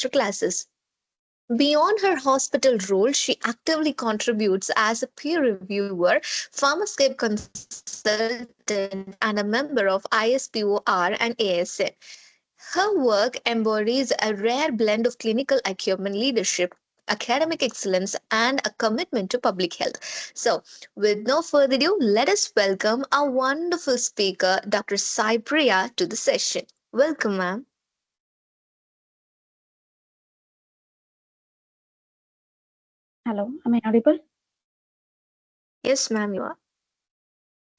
masterclasses. Beyond her hospital role, she actively contributes as a peer reviewer, pharmacoscope consultant, and a member of ISPOR and ASN. Her work embodies a rare blend of clinical acumen, leadership, academic excellence, and a commitment to public health. So, with no further ado, let us welcome our wonderful speaker, Dr. Sai Priya, to the session. Welcome, ma'am. Hello, am I audible? Yes, ma'am, you are.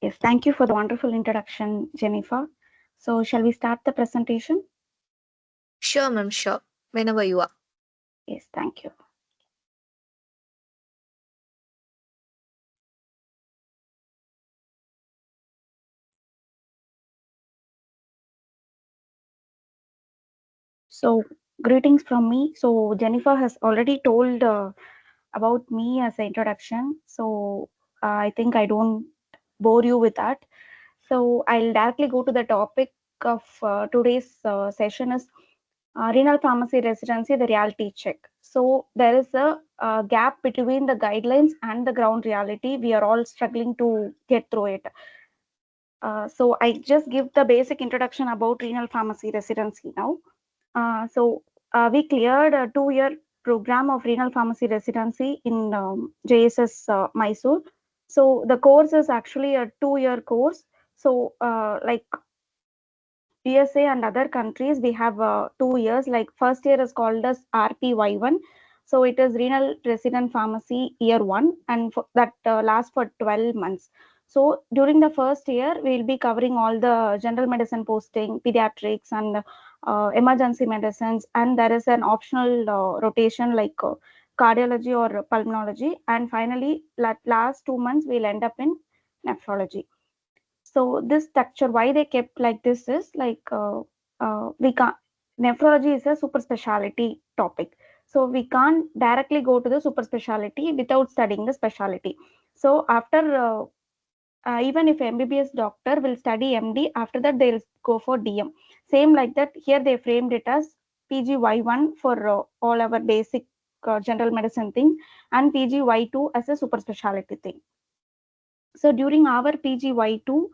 Yes, thank you for the wonderful introduction, Jennifer. So, shall we start the presentation? Sure, ma'am, sure. Whenever you are. Yes, thank you. So, greetings from me. So, Jennifer has already told about me as an introduction. So, I think I don't bore you with that. So, I'll directly go to the topic of today's session is renal pharmacy residency, the reality check. So there is a gap between the guidelines and the ground reality. We are all struggling to get through it. So I just give the basic introduction about renal pharmacy residency now. We cleared a 2-year program of renal pharmacy residency in JSS Mysore. So the course is actually a 2-year course. So like USA and other countries, we have 2 years. Like first year is called as RPY1. So it is renal resident pharmacy year one, and that lasts for 12 months. So during the first year, we'll be covering all the general medicine posting, pediatrics, and emergency medicines. And there is an optional rotation like cardiology or pulmonology. And finally, last 2 months, we'll end up in nephrology. So this structure, why they kept like this is like we can't. Nephrology is a super specialty topic, so we can't directly go to the super specialty without studying the specialty. So after even if MBBS doctor will study MD, after that they'll go for DM. Same like that. Here they framed it as PGY1 for all our basic general medicine thing, and PGY2 as a super specialty thing. So during our PGY2,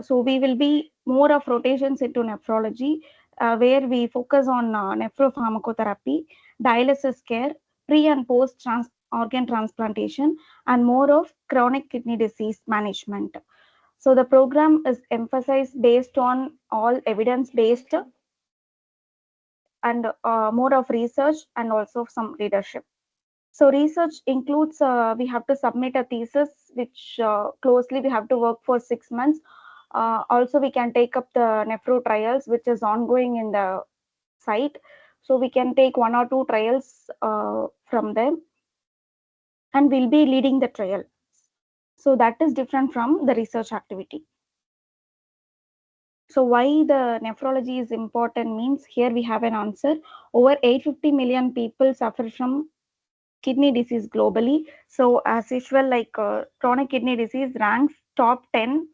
so we will be more of rotations into nephrology, where we focus on nepropharmacotherapy, dialysis care, pre and post organ transplantation, and more of chronic kidney disease management. So the program is emphasized based on all evidence based and more of research and also some leadership. So research includes we have to submit a thesis, which closely we have to work for 6 months. Also, we can take up the nephro trials, which is ongoing in the site. So we can take 1 or 2 trials from them, and we'll be leading the trial. So that is different from the research activity. So why the nephrology is important means here we have an answer. Over 850 million people suffer from kidney disease globally. So as usual, like chronic kidney disease ranks top 10,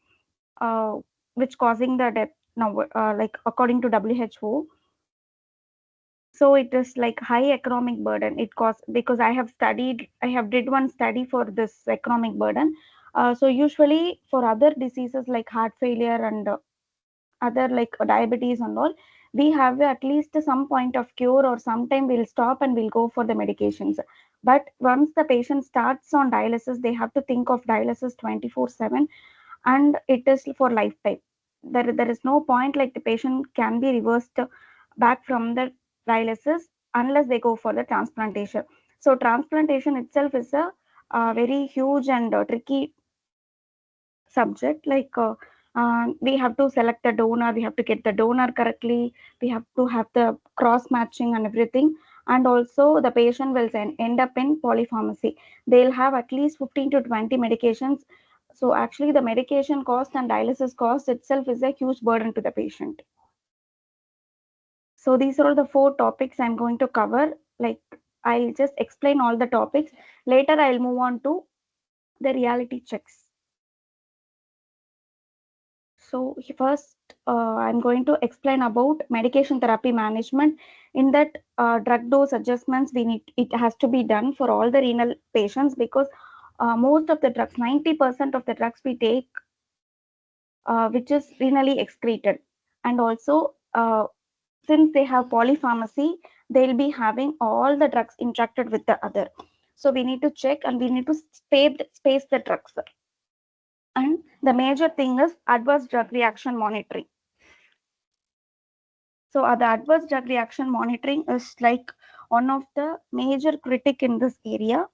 uh, which causing the death now, like according to WHO. So it is like high economic burden. It costs because I have did one study for this economic burden. So usually for other diseases like heart failure and other like diabetes and all, we have at least some point of cure, or sometime we'll stop and we'll go for the medications. But once the patient starts on dialysis, they have to think of dialysis 24/7, and it is for lifetime. There is no point like the patient can be reversed back from the dialysis unless they go for the transplantation. So transplantation itself is a very huge and tricky subject. Like we have to select the donor, we have to get the donor correctly, we have to have the cross matching and everything. And also the patient will end up in polypharmacy. They'll have at least 15 to 20 medications. So actually the medication cost and dialysis cost itself is a huge burden to the patient. So these are all the 4 topics I'm going to cover. Like I'll just explain all the topics. Later I'll move on to the reality checks. So first, I'm going to explain about medication therapy management. In that, drug dose adjustments we need it has to be done for all the renal patients, because most of the drugs, 90% of the drugs we take, which is renally excreted, and also since they have polypharmacy, they'll be having all the drugs interacted with the other. So we need to check and we need to space the drugs. And the major thing is adverse drug reaction monitoring. So the adverse drug reaction monitoring is like one of the major critic in this area,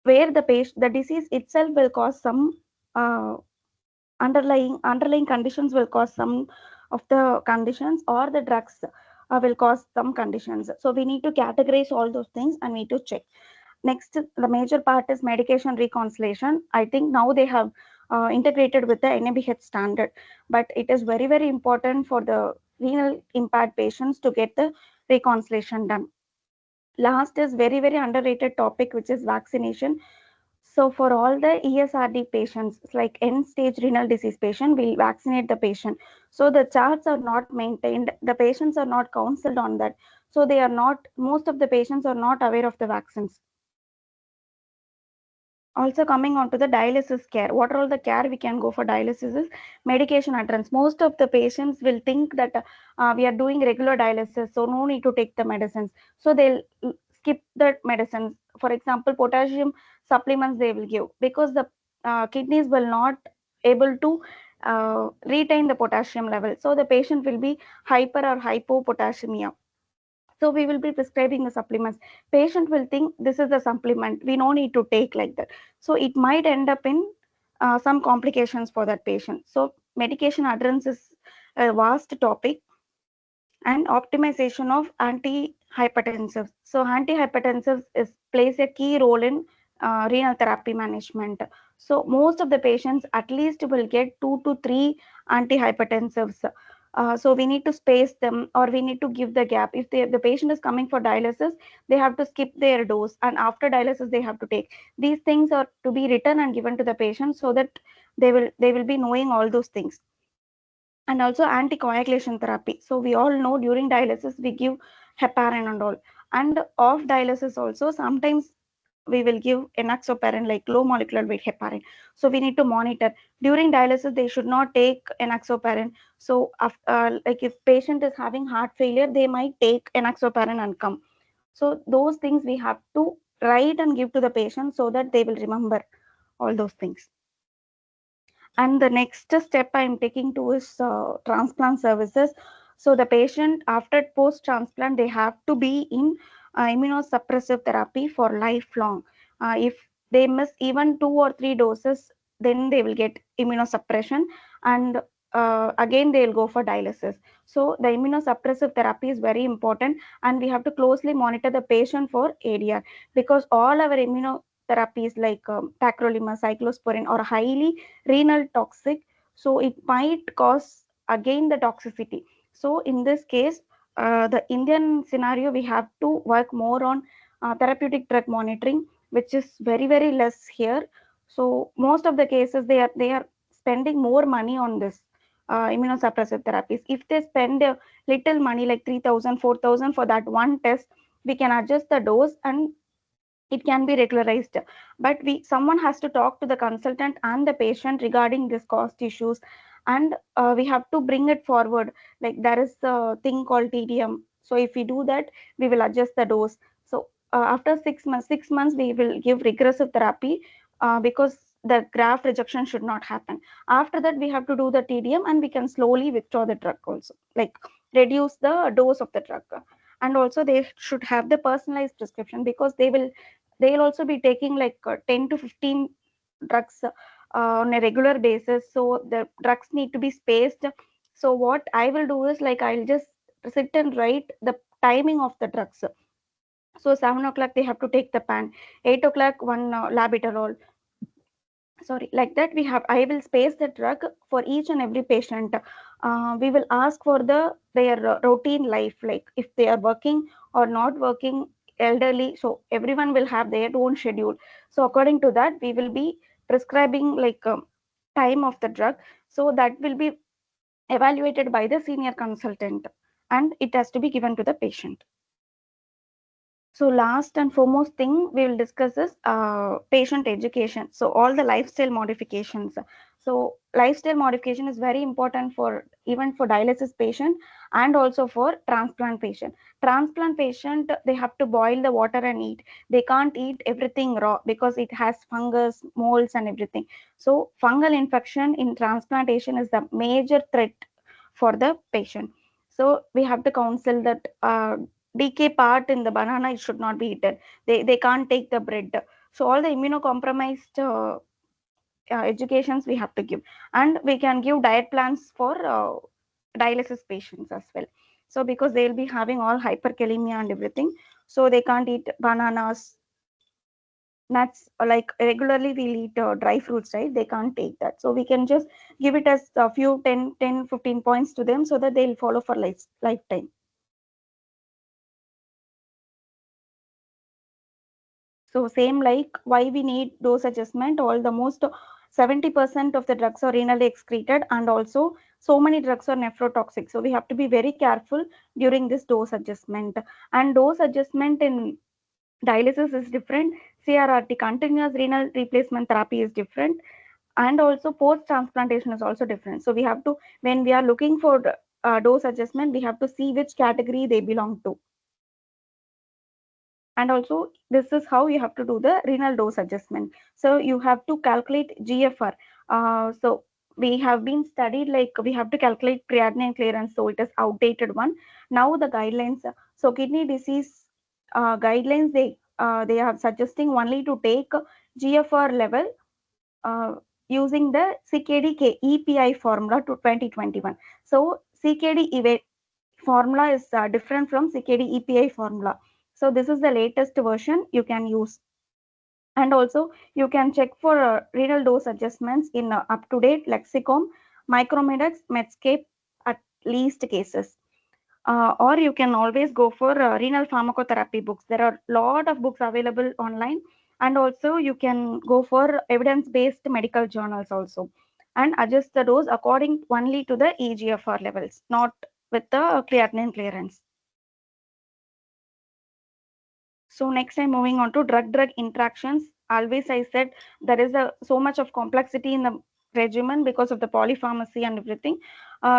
where the disease itself will cause some uh, underlying conditions will cause some of the conditions, or the drugs will cause some conditions. So we need to categorize all those things and we need to check. Next, the major part is medication reconciliation. I think now they have integrated with the NABH standard, but it is very, very important for the renal impaired patients to get the reconciliation done. Last is very, very underrated topic, which is vaccination. So for all the ESRD patients, like end stage renal disease patient, we'll vaccinate the patient. So the charts are not maintained. The patients are not counseled on that. So they are not, most of the patients are not aware of the vaccines. Also coming on to the dialysis care, what are all the care we can go for dialysis is medication adherence. Most of the patients will think that we are doing regular dialysis, so no need to take the medicines, so they'll skip the medicines. For example, potassium supplements they will give, because the kidneys will not able to retain the potassium level, so the patient will be hyper or hypopotassiemia. So we will be prescribing the supplements. Patient will think this is a supplement, we no need to take like that. So it might end up in some complications for that patient. So medication adherence is a vast topic. And optimization of antihypertensives. So antihypertensives is plays a key role in renal therapy management. So most of the patients at least will get 2 to 3 antihypertensives. So we need to space them, or we need to give the gap. If the patient is coming for dialysis, they have to skip their dose, and after dialysis they have to take. These things are to be written and given to the patient, so that they will be knowing all those things. And also anticoagulation therapy. So we all know during dialysis we give heparin and all. And off dialysis also sometimes we will give enoxaparin, like low molecular weight heparin. So we need to monitor. During dialysis they should not take enoxaparin. So like if patient is having heart failure, they might take enoxaparin and come. So those things we have to write and give to the patient, so that they will remember all those things. And the next step I'm taking to is transplant services. So the patient after post transplant, they have to be in immunosuppressive therapy for lifelong. If they miss even 2 or 3 doses, then they will get immunosuppression, and again they will go for dialysis. So the immunosuppressive therapy is very important, and we have to closely monitor the patient for ADR, because all our immunotherapies like tacrolimus, cyclosporin are highly renal toxic. So it might cause again the toxicity. So in this case, the Indian scenario, we have to work more on therapeutic drug monitoring, which is very, very less here. So most of the cases, they are spending more money on this immunosuppressive therapies. If they spend a little money, like 3,000, 4,000 for that one test, we can adjust the dose and it can be regularized. But someone has to talk to the consultant and the patient regarding this cost issues. And we have to bring it forward, like there is a thing called TDM. So if we do that, we will adjust the dose. So after 6 months we will give regressive therapy, because the graft rejection should not happen. After that we have to do the TDM, and we can slowly withdraw the drug also, like reduce the dose of the drug. And also they should have the personalized prescription, because they'll also be taking like 10 to 15 drugs on a regular basis. So the drugs need to be spaced. So what I will do is, like, I'll just sit and write the timing of the drugs. So 7 o'clock they have to take the pan, 8 o'clock one labetalol. Sorry, like that we have, I will space the drug for each and every patient. We will ask for their routine life, like if they are working or not working, elderly, so everyone will have their own schedule. So according to that we will be prescribing like time of the drug. So that will be evaluated by the senior consultant, and it has to be given to the patient. So last and foremost thing we will discuss is patient education. So all the lifestyle modifications. So lifestyle modification is very important for even for dialysis patient and also for transplant patient. Transplant patient, they have to boil the water and eat. They can't eat everything raw because it has fungus, molds and everything. So fungal infection in transplantation is the major threat for the patient. So we have to counsel that decay part in the banana, it should not be eaten. They can't take the bread. So all the immunocompromised educations we have to give, and we can give diet plans for dialysis patients as well. So because they will be having all hyperkalemia and everything, so they can't eat bananas, nuts, or like regularly we'll eat dry fruits, right? They can't take that. So we can just give it as a few 10, 10, 15 points to them so that they'll follow for lifetime. So same like why we need dose adjustment, all the most 70% of the drugs are renally excreted, and also so many drugs are nephrotoxic. So we have to be very careful during this dose adjustment. And dose adjustment in dialysis is different. CRRT, continuous renal replacement therapy, is different. And also post transplantation is also different. So we have to, when we are looking for dose adjustment, we have to see which category they belong to. And also this is how you have to do the renal dose adjustment. So you have to calculate GFR. So we have been studied like we have to calculate creatinine clearance, so it is outdated one. Now the guidelines, so kidney disease guidelines, they are suggesting only to take GFR level uh, using the CKD EPI formula to 2021. So CKD formula is different from CKD EPI formula. So this is the latest version you can use. And also you can check for renal dose adjustments in up-to-date lexicon, Micromedex, Medscape, at least cases. Or you can always go for renal pharmacotherapy books. There are a lot of books available online, and also you can go for evidence-based medical journals also, and adjust the dose according only to the EGFR levels, not with the creatinine clearance. So next I'm moving on to drug-drug interactions. Always I said there is so much of complexity in the regimen because of the polypharmacy and everything.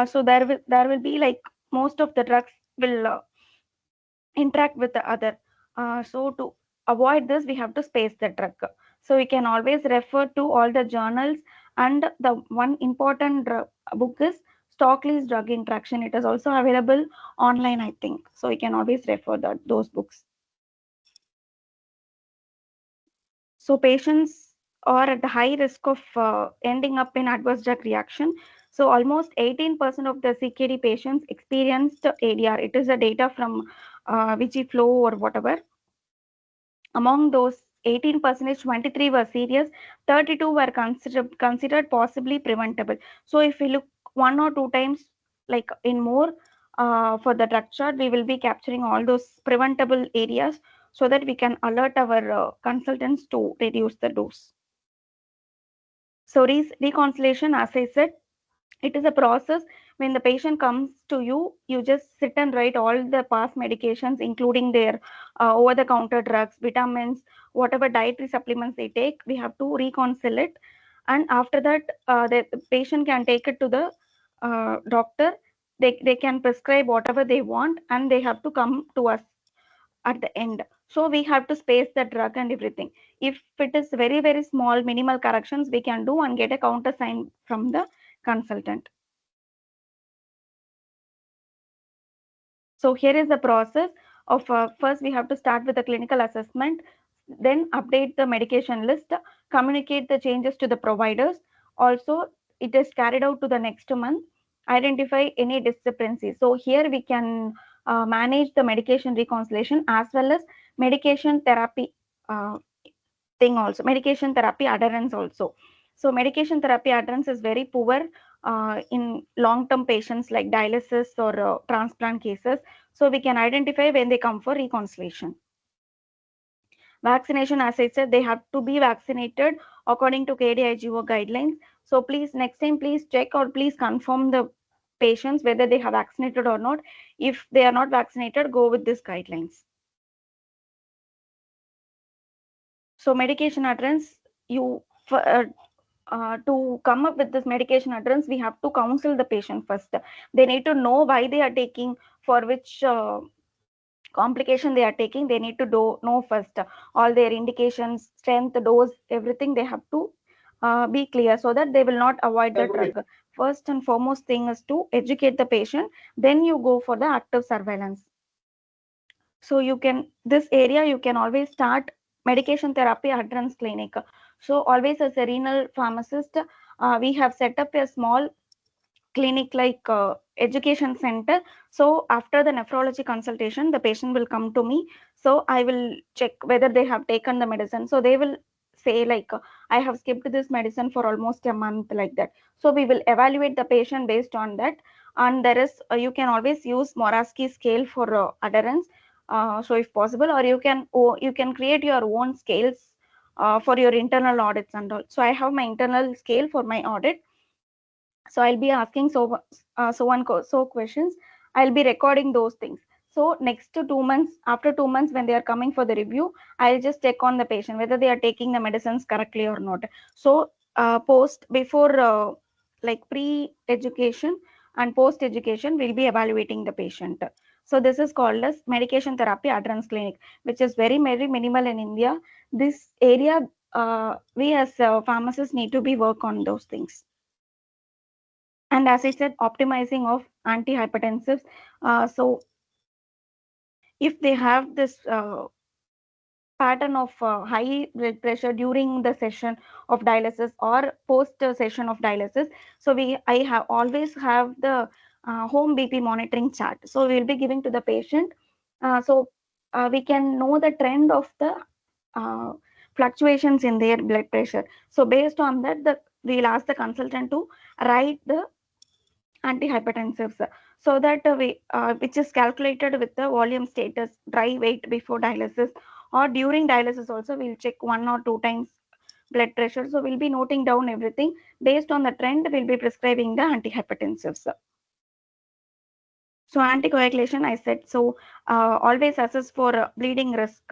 So there will be like most of the drugs will interact with the other. So to avoid this, we have to space the drug. So we can always refer to all the journals, and the one important book is Stockley's Drug Interaction. It is also available online, I think. So we can always refer those books. So patients are at the high risk of ending up in adverse drug reaction. So almost 18% of the CKD patients experienced ADR. It is the data from Vigiflow or whatever. Among those 18%, 23 were serious, 32 were considered possibly preventable. So if we look one or two times, like in more for the drug chart, we will be capturing all those preventable areas so that we can alert our consultants to reduce the dose. So reconciliation, as I said, it is a process. When the patient comes to you, you just sit and write all the past medications, including their over the counter drugs, vitamins, whatever dietary supplements they take. We have to reconcile it, and after that the patient can take it to the doctor. They can prescribe whatever they want, and they have to come to us at the end. So we have to space the drug and everything. If it is very, very small, minimal corrections we can do and get a counter sign from the consultant. So here is the process of first we have to start with the clinical assessment, then update the medication list, communicate the changes to the providers. Also, it is carried out to the next month, identify any discrepancies. So here we can manage the medication reconciliation as well as medication therapy thing also, medication therapy adherence also. So medication therapy adherence is very poor in long-term patients like dialysis or transplant cases. So we can identify when they come for reconciliation. Vaccination, as I said, they have to be vaccinated according to KDIGO guidelines. So please, next time, please check or please confirm the patients whether they have vaccinated or not. If they are not vaccinated, go with these guidelines. So medication adherence, you to come up with this medication adherence, we have to counsel the patient first. They need to know why they are taking, for which complication they are taking. They need to know first all their indications, strength, dose, everything they have to be clear, so that they will not avoid the drug. First and foremost thing is to educate the patient, then you go for the active surveillance. So you can, this area you can always start medication therapy adherence clinic. So always, as a renal pharmacist, we have set up a small clinic like education center. So after the nephrology consultation, the patient will come to me. So I will check whether they have taken the medicine. So they will say like, I have skipped this medicine for almost a month, like that. So we will evaluate the patient based on that. And there is you can always use Moraski scale for adherence. So if possible, or you can create your own scales for your internal audits and all. So I have my internal scale for my audit. So I'll be asking so questions. I'll be recording those things. So next to 2 months, after 2 months, when they are coming for the review, I'll just check on the patient whether they are taking the medicines correctly or not. So post before like pre-education and post-education, we'll be evaluating the patient. So this is called as medication therapy adherence clinic, which is very, very minimal in India. This area, we as pharmacists need to be work on those things. And as I said, optimizing of antihypertensives. So if they have this pattern of high blood pressure during the session of dialysis or post session of dialysis, so I have always have the home BP monitoring chart. So we'll be giving to the patient. So we can know the trend of the uh, fluctuations in their blood pressure. So based on that, we'll ask the consultant to write the antihypertensives, so that which is calculated with the volume status, dry weight before dialysis, or during dialysis also we'll check 1 or 2 times blood pressure. So we'll be noting down everything. Based on the trend, we'll be prescribing the antihypertensives. So anticoagulation, I said, so always assess for bleeding risk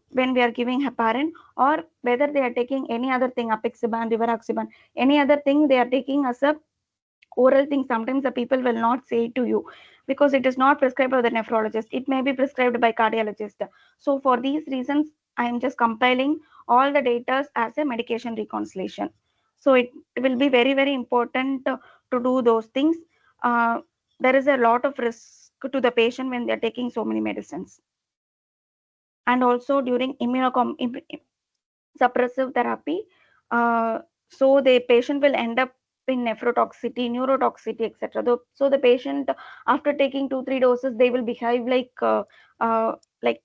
when we are giving heparin, or whether they are taking any other thing, apixaban, rivaroxaban, any other thing they are taking as a oral thing. Sometimes the people will not say to you, because it is not prescribed by the nephrologist, it may be prescribed by cardiologist. So for these reasons, I am just compiling all the data as a medication reconciliation. So it will be very, very important to do those things. There is a lot of risk to the patient when they are taking so many medicines. And also during suppressive therapy, so the patient will end up in nephrotoxicity, neurotoxicity, etc. So the patient, after taking 2-3 doses, they will behave like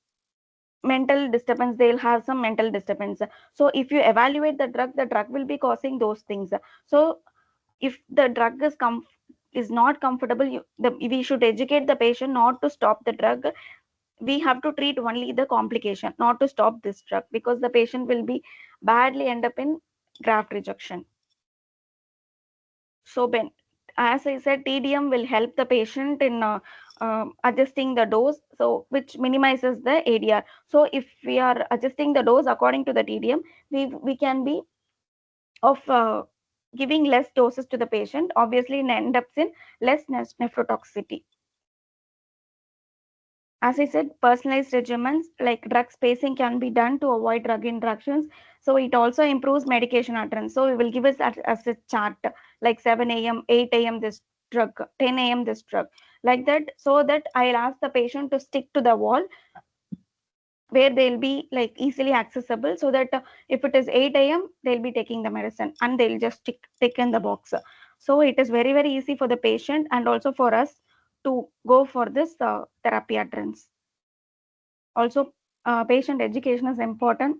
mental disturbance. They'll have some mental disturbance. So if you evaluate the drug will be causing those things. So if the drug is not comfortable, we should educate the patient not to stop the drug. We have to treat only the complication, not to stop this drug, because the patient will be badly end up in graft rejection. So as I said, TDM will help the patient in adjusting the dose, so which minimizes the ADR. So if we are adjusting the dose according to the TDM, we can be of giving less doses to the patient, obviously end up in less nephrotoxicity. As I said, personalized regimens like drug spacing can be done to avoid drug interactions. So it also improves medication adherence. So we will give us as a chart, like 7 a.m., 8 a.m. this drug, 10 a.m. this drug, like that, so that I'll ask the patient to stick to the wall where they'll be like easily accessible, so that if it is 8 a.m., they'll be taking the medicine and they'll just tick in the box. So it is very, very easy for the patient and also for us to go for this therapy adherence. Also, patient education is important.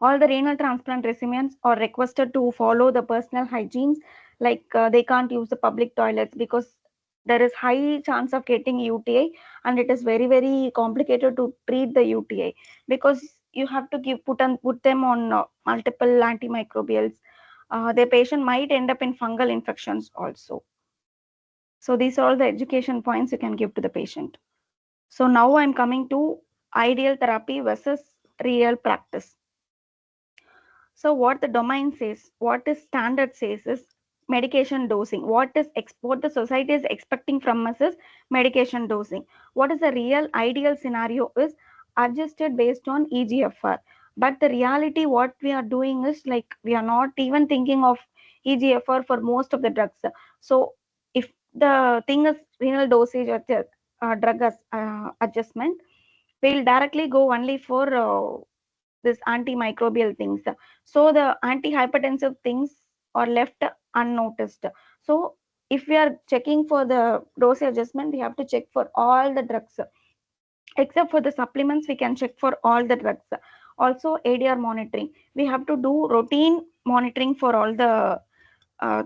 All the renal transplant recipients are requested to follow the personal hygienes, like they can't use the public toilets, because there is high chance of getting UTI, and it is very, very complicated to treat the UTI, because you have to put them on multiple antimicrobials. The patient might end up in fungal infections also. So these are all the education points you can give to the patient. So now I'm coming to ideal therapy versus real practice. So what the domain says, what is standard says is medication dosing. What the society is expecting from us is medication dosing. What is the real ideal scenario is adjusted based on EGFR. But the reality, what we are doing is like we are not even thinking of EGFR for most of the drugs. So if the thing is renal dosage or the adjustment, we'll directly go only for this antimicrobial things. So the antihypertensive things are left unnoticed. So if we are checking for the dose adjustment, we have to check for all the drugs. Except for the supplements, we can check for all the drugs. Also, ADR monitoring. We have to do routine monitoring for all the uh,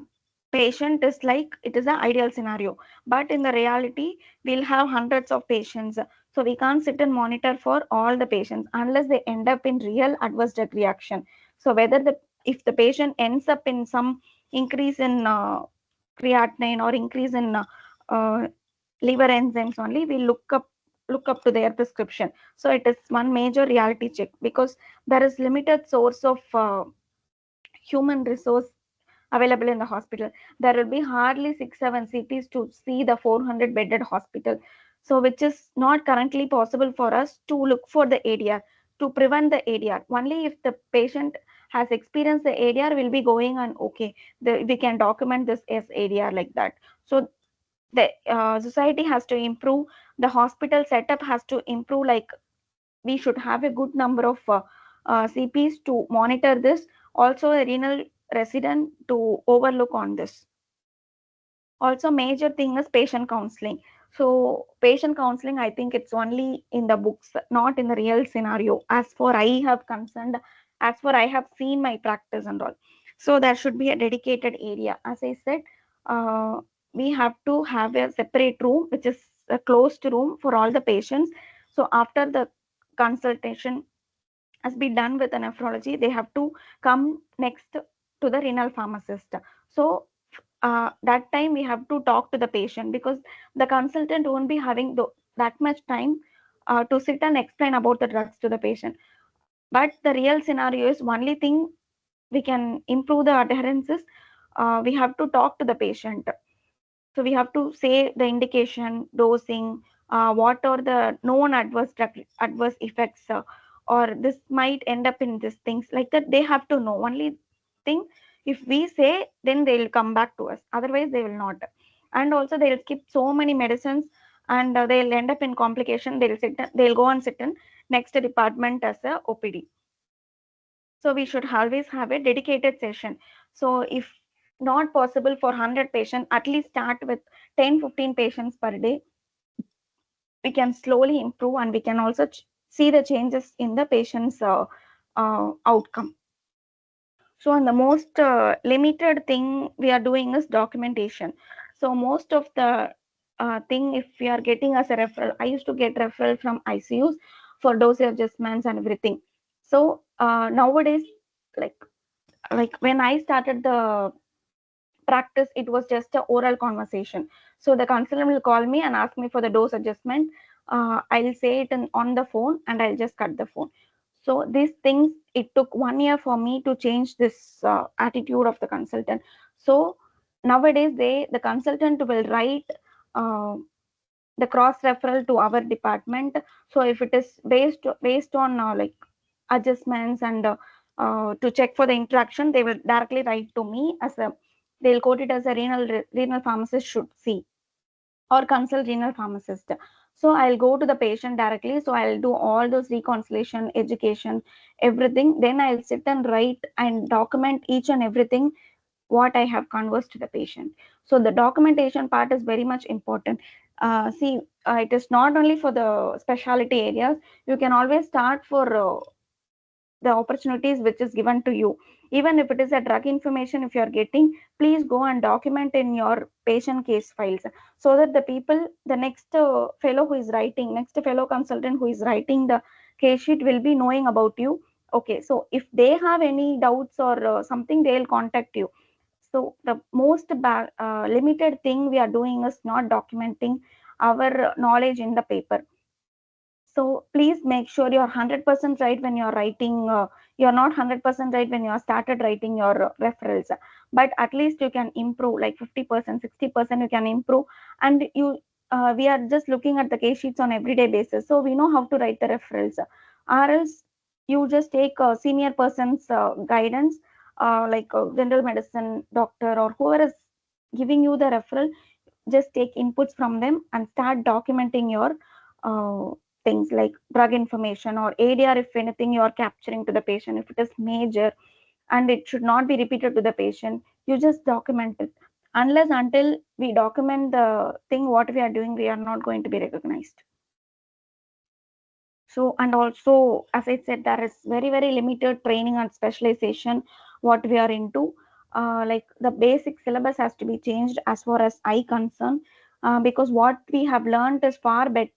patient is like it is an ideal scenario, but in the reality we'll have hundreds of patients, so we can't sit and monitor for all the patients unless they end up in real adverse drug reaction. So whether the if the patient ends up in some increase in creatinine or increase in uh, liver enzymes only, we look up to their prescription. So it is one major reality check, because there is limited source of human resource available in the hospital. There will be hardly 6 7 CPs to see the 400 bedded hospital. So which is not currently possible for us to look for the ADR, to prevent the ADR. Only if the patient has experienced the ADR will be going on, okay, we can document this as ADR like that. So the society has to improve, the hospital setup has to improve, like we should have a good number of CPs to monitor this, also a renal resident to overlook on this. Also major thing is patient counseling. So patient counseling, I think it's only in the books, not in the real scenario, as for I have concerned, as for I have seen my practice and all. So there should be a dedicated area, as I said. We have to have a separate room, which is a closed room for all the patients. So after the consultation has been done with a nephrology, they have to come next to the renal pharmacist. So that time we have to talk to the patient, because the consultant won't be having that much time to sit and explain about the drugs to the patient. But the real scenario is only thing we can improve the adherence is we have to talk to the patient. So we have to say the indication, dosing, what are the known adverse effects, or this might end up in these things like that. They have to know. Only thing, if we say, then they will come back to us. Otherwise, they will not. And also, they will skip so many medicines, and they'll end up in complication. They'll go and sit in next department as a OPD. So we should always have a dedicated session. So if not possible for 100 patients, at least start with 10 15 patients per day. We can slowly improve, and we can also see the changes in the patient's outcome. So and the most limited thing we are doing is documentation. So most of the thing, if we are getting as a referral, I used to get referral from ICUs for dose adjustments and everything. So nowadays, like when I started the practice, it was just a oral conversation. So the consultant will call me and ask me for the dose adjustment. I'll say it on the phone, and I'll just cut the phone. So these things, it took 1 year for me to change this attitude of the consultant. So nowadays, the consultant will write uh, the cross referral to our department. So if it is based on like adjustments and to check for the interaction, they will directly write to me as a, they'll quote it as a renal pharmacist should see or consult renal pharmacist. So I'll go to the patient directly. So I'll do all those reconciliation, education, everything. Then I'll sit and write and document each and everything what I have conversed to the patient. So the documentation part is very much important. It is not only for the specialty areas. You can always start for the opportunities which is given to you. Even if it is a drug information, if you are getting, please go and document in your patient case files, so that the people, the next fellow who is writing, next fellow consultant who is writing the case sheet will be knowing about you. Okay, so if they have any doubts or something, they'll contact you. So the most limited thing we are doing is not documenting our knowledge in the paper. So please make sure you're 100% right when you're writing. You're not 100% right when you are started writing your referrals, but at least you can improve like 50%, 60% you can improve. And you, we are just looking at the case sheets on everyday basis, so we know how to write the referrals. Or else you just take a senior person's guidance, like a general medicine doctor or whoever is giving you the referral, just take inputs from them and start documenting your things like drug information or ADR, if anything you are capturing to the patient, if it is major and it should not be repeated to the patient, you just document it. Unless until we document the thing what we are doing, we are not going to be recognized. So, and also, as I said, there is very, very limited training and specialization what we are into. Like the basic syllabus has to be changed as far as I concern, because what we have learned is far away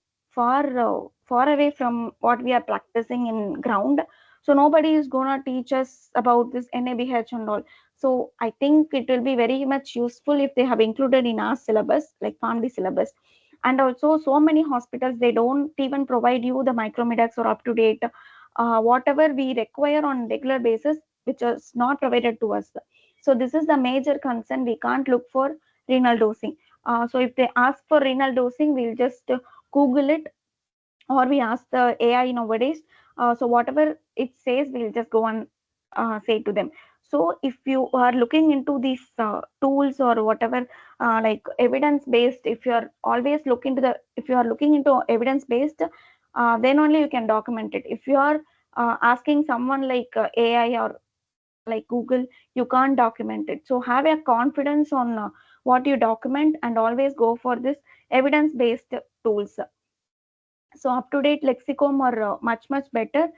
from what we are practicing in ground. So nobody is gonna teach us about this NABH and all. So I think it will be very much useful if they have included in our syllabus, like PharmD syllabus. And also so many hospitals, they don't even provide you the micromedex or up to date whatever we require on regular basis, which is not provided to us. So this is the major concern. We can't look for renal dosing. So if they ask for renal dosing, we'll just google it, or we ask the AI nowadays. So whatever it says, we'll just go and say to them. So if you are looking into these tools or whatever, like evidence based, if you are always looking to the, if you are looking into evidence based, then only you can document it. If you are asking someone like AI or like Google, you can't document it. So have a confidence on what you document, and always go for this evidence based tools. So up to date lexicon are much better.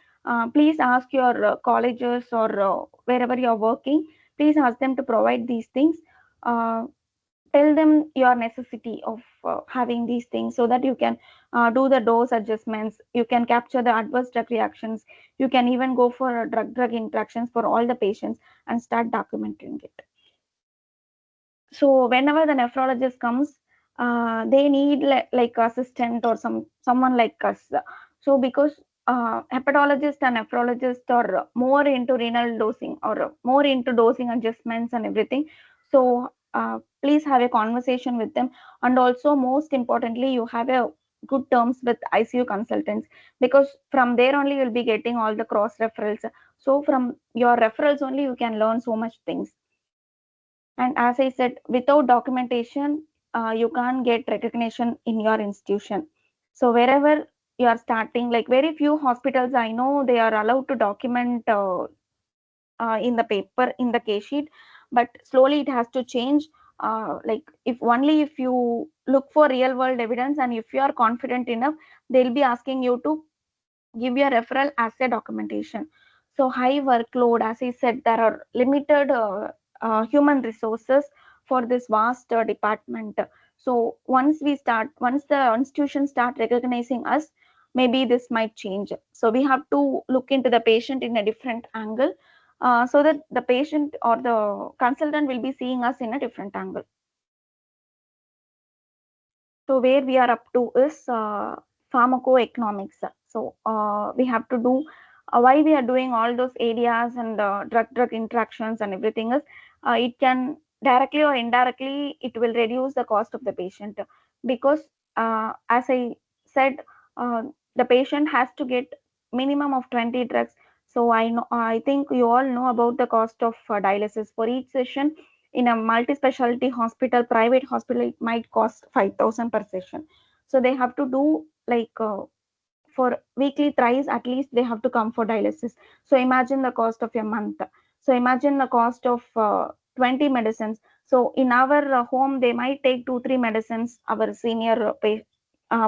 Please ask your colleges or wherever you are working, please ask them to provide these things. uh, Tell them your necessity of having these things, so that you can do the dose adjustments, you can capture the adverse drug reactions, you can even go for drug interactions for all the patients and start documenting it. So whenever the nephrologist comes, they need like assistant or someone like us. So because hepatologist and nephrologist are more into renal dosing or more into dosing adjustments and everything. So please have a conversation with them. And also most importantly, you have a good terms with ICU consultants, because from there only you'll be getting all the cross referrals. So from your referrals only you can learn so much things. And as I said, without documentation, you can't get recognition in your institution. So wherever you are starting, like very few hospitals I know, they are allowed to document in the paper, in the case sheet, but slowly it has to change. Like if only if you look for real world evidence and if you are confident enough, they'll be asking you to give your referral as a documentation. So high workload, as I said, there are limited human resources for this vast department. So once the institution start recognizing us, maybe this might change. So we have to look into the patient in a different angle, so that the patient or the consultant will be seeing us in a different angle. So where we are up to is pharmacoeconomics. So we have to do why we are doing all those areas and drug interactions and everything is it can directly or indirectly it will reduce the cost of the patient, because as I said, uh, the patient has to get minimum of 20 drugs. So I think you all know about the cost of dialysis for each session. In a multi-specialty hospital, private hospital, it might cost 5,000 per session. So they have to do like for weekly thrice at least they have to come for dialysis. So imagine the cost of a month. So imagine the cost of 20 medicines. So in our home they might take 2 3 medicines. Our senior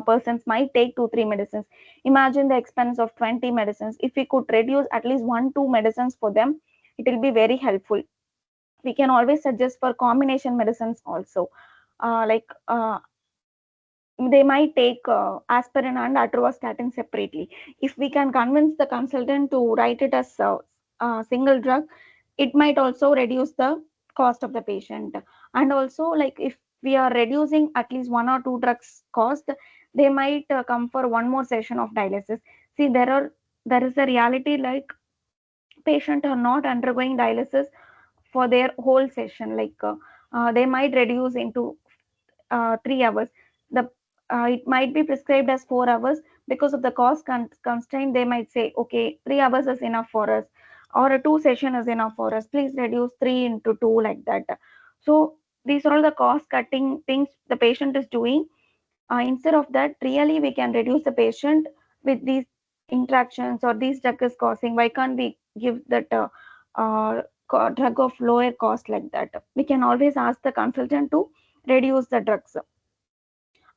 persons might take 2 3 medicines. Imagine the expense of 20 medicines. If we could reduce at least 1 2 medicines for them, it will be very helpful. We can always suggest for combination medicines also, like they might take aspirin and atorvastatin separately. If we can convince the consultant to write it as a single drug, it might also reduce the cost of the patient. And also, like if we are reducing at least one or two drugs cost, they might come for one more session of dialysis. See, there is a reality, like patient are not undergoing dialysis for their whole session, like they might reduce into 3 hours. The It might be prescribed as 4 hours. Because of the cost constraint, they might say, okay, 3 hours is enough for us, or a two session is enough for us. Please reduce three into two, like that. So these are all the cost cutting things the patient is doing. Instead of that, really we can reduce the patient with these interactions or these drug is causing. Why can't we give that drug of lower cost, like that? We can always ask the consultant to reduce the drugs.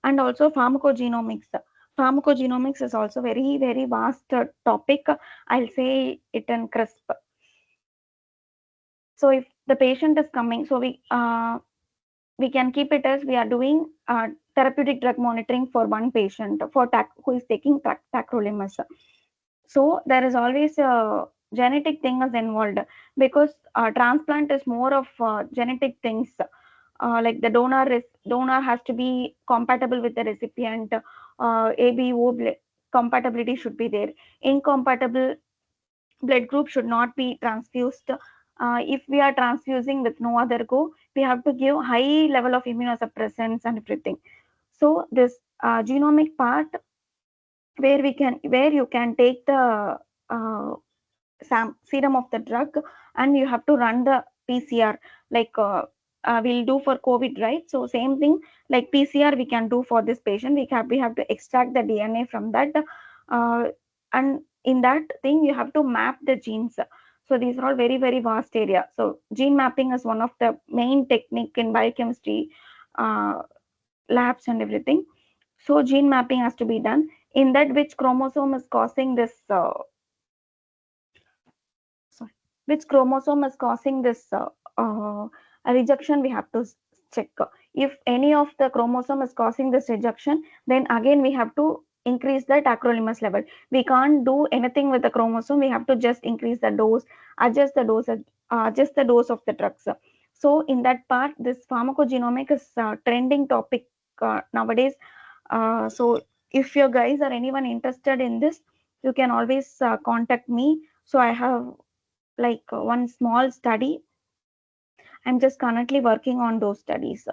And also pharmacogenomics. Pharmacogenomics is also very very vast topic. I'll say it in crisp. So if the patient is coming, so we can keep it as we are doing therapeutic drug monitoring for one patient for who is taking tacrolimus. So there is always a genetic thing is involved, because transplant is more of genetic things. Like the donor has to be compatible with the recipient. ABO compatibility should be there. Incompatible blood group should not be transfused. If we are transfusing with no other go, we have to give high level of immunosuppressants and everything. So this genomic part, where you can take the uh, serum of the drug, and you have to run the PCR, like we'll do for COVID, right? So same thing, like PCR we can do for this patient. We have to extract the DNA from that, uh, and in that thing you have to map the genes. So these are all very very vast area. So gene mapping is one of the main technique in biochemistry labs and everything. So gene mapping has to be done. In that, which chromosome is causing this sorry, which chromosome is causing this rejection, we have to check. If any of the chromosome is causing this rejection, then again we have to increase the tacrolimus level. We can't do anything with the chromosome. We have to just increase the dose, adjust the dose, adjust the dose of the drugs. So in that part, this pharmacogenomic is trending topic nowadays. So if you guys or anyone interested in this, you can always contact me. So I have like one small study. I'm just currently working on those studies.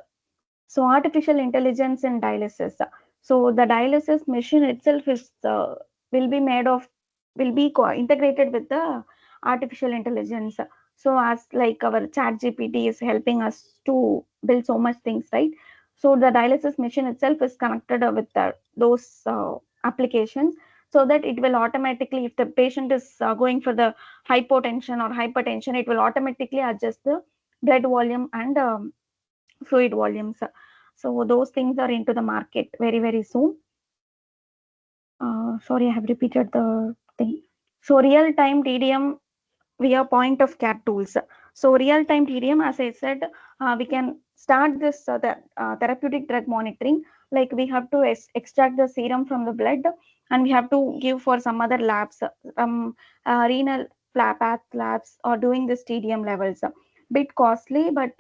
So artificial intelligence in dialysis. So the dialysis machine itself is will be made of will be integrated with the artificial intelligence. So as like our chat GPT is helping us to build so much things, right? So the dialysis machine itself is connected with those applications, so that it will automatically, if the patient is going for the hypotension or hypertension, it will automatically adjust the blood volume and fluid volumes. So those things are into the market very very soon. Sorry, I have repeated the thing. So real time TDM via point of care tools. So real time TDM, as I said, we can start this therapeutic drug monitoring. Like we have to extract the serum from the blood, and we have to give for some other labs, renal path labs, or doing this TDM levels. Bit costly, but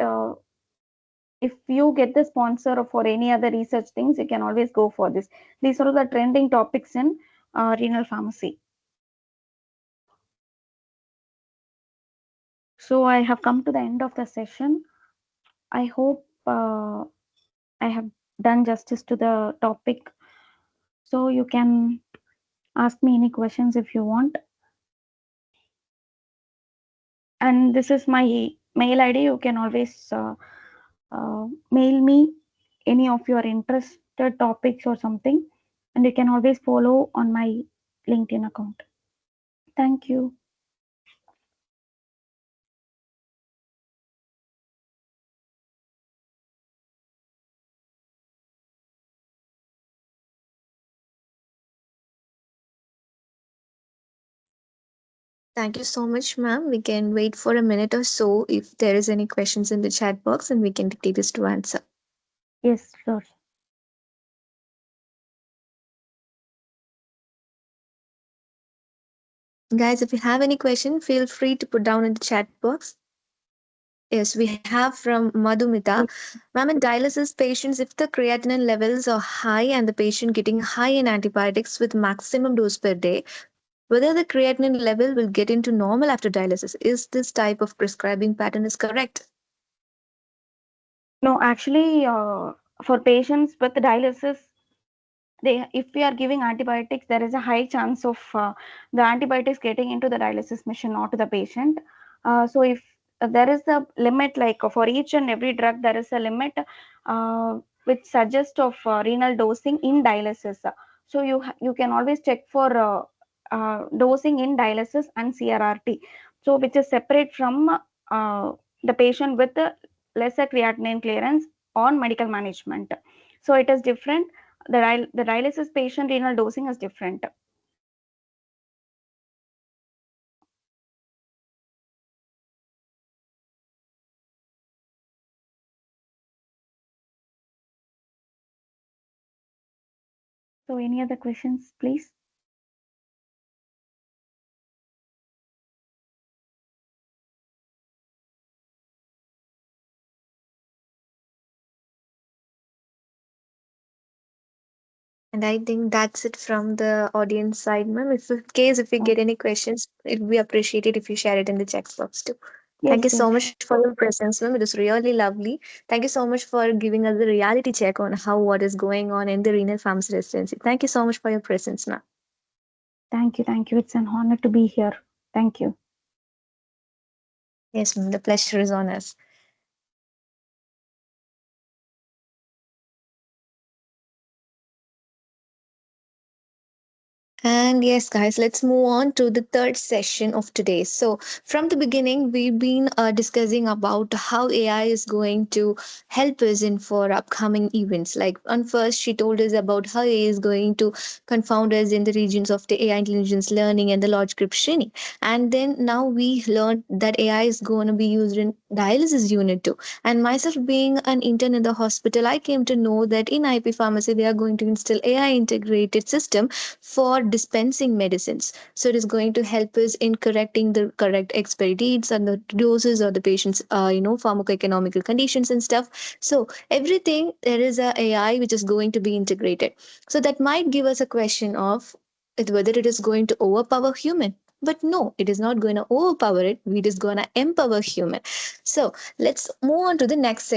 if you get the sponsor for any other research things, you can always go for this. These are the trending topics in renal pharmacy. So I have come to the end of the session. I hope I have done justice to the topic. So you can ask me any questions if you want. And this is my mail ID. You can always mail me any of your interested topics or something. And you can always follow on my LinkedIn account. Thank you. Thank you so much, ma'am. We can wait for a minute or so if there is any questions in the chat box, and we can take this to answer. Yes, sure. Guys, if you have any question, feel free to put down in the chat box. Yes, we have from Madhumita. Ma'am, in dialysis patients, if the creatinine levels are high and the patient getting high in antibiotics with maximum dose per day, whether the creatinine level will get into normal after dialysis. Is this type of prescribing pattern is correct? No, actually, for patients with dialysis, they if we are giving antibiotics, there is a high chance of the antibiotics getting into the dialysis machine, not to the patient. So if there is a limit, like for each and every drug, there is a limit which suggests of renal dosing in dialysis. So you can always check for dosing in dialysis and CRRT, so which is separate from the patient with lesser creatinine clearance on medical management. So it is different. The dialysis patient renal dosing is different. So any other questions, please? And I think that's it from the audience side, ma'am. If in case if we Oh, get any questions, it would be appreciated if you share it in the chat box too. Thank you yes, so yes. much for your presence, ma'am. It was really lovely. Thank you so much for giving us the reality check on how what is going on in the renal pharmacy residency. Thank you so much for your presence, ma'am. Thank you, thank you. It's an honor to be here. Thank you. Yes, ma'am. The pleasure is on us. And yes, guys, let's move on to the third session of today. So, from the beginning, we've been discussing about how AI is going to help us in for upcoming events. Like, on first, she told us about how AI is going to confound us in the regions of the AI intelligence learning and the logic training. And then now we learned that AI is going to be used in dialysis unit too. And myself being an intern in the hospital, I came to know that in IP pharmacy, they are going to install AI integrated system for dispensing medicines. So it is going to help us in correcting the correct expiry dates and the doses or the patient's, pharmacoeconomical conditions and stuff. So everything there is a AI which is going to be integrated. So that might give us a question of whether it is going to overpower human. But no, it is not going to overpower it. It is going to empower human. So let's move on to the next